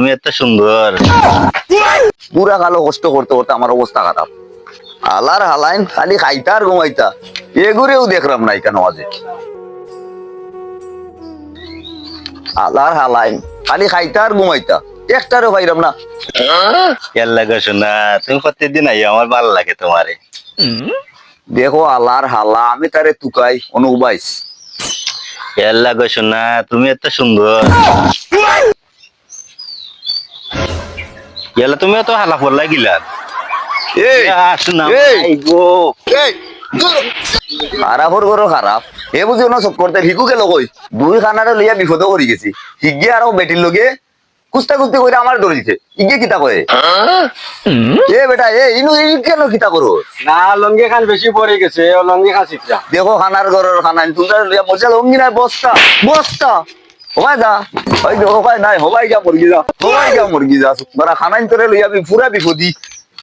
তুমি এত সুন্দর। পুরা কালো কষ্ট করতে করতে আমার অবস্থা খারাপ। আলার হালাইন খালি খাইতা আর ঘুমাইতা, এগুরেও দেখলাম নাই কেন আজে। আলার হালাইন খালি খাইতা আর ঘুমাইতা, একটারও পাইলাম না। ইয়াল্লা গো শোনা, তুমি প্রত্যেকদিন আইও, আমার ভালো লাগে তোমারে। দেখো আলার হালা, আমি তারে তুকাই অনুবাইস। ইয়াল্লা গো শোনা, তুমি এত সুন্দর। ইয়াল্লা তুমি এত হালা পড়লা গিলা। এই শোনা এই গো, খারাপর করো খারাপ, এ বুঝিও না সব করতে ভিকু গেল কই, দুই খানারে লইয়া বিপদ করি গেছি। হিগে আর বেটির লগে কুস্তা কুস্তি করে আমার দৌড়িছে, ইগে কিতা করে এ বেটা, এ ইনু কেন কিতা করো না লঙ্গি খান বেশি পড়ে গেছে, ও লঙ্গি খান শিখরা। দেখো খানার ঘরের খানা তোমরা লইয়া মজা লঙ্গি নাই, বস্তা বস্তা হবাই যা, ওই হবাই নাই, হবাই গা মুরগি যা, হবাই গা মুরগি যা, তোরা খানাইন তোরে লইয়া পুরা বিপদি।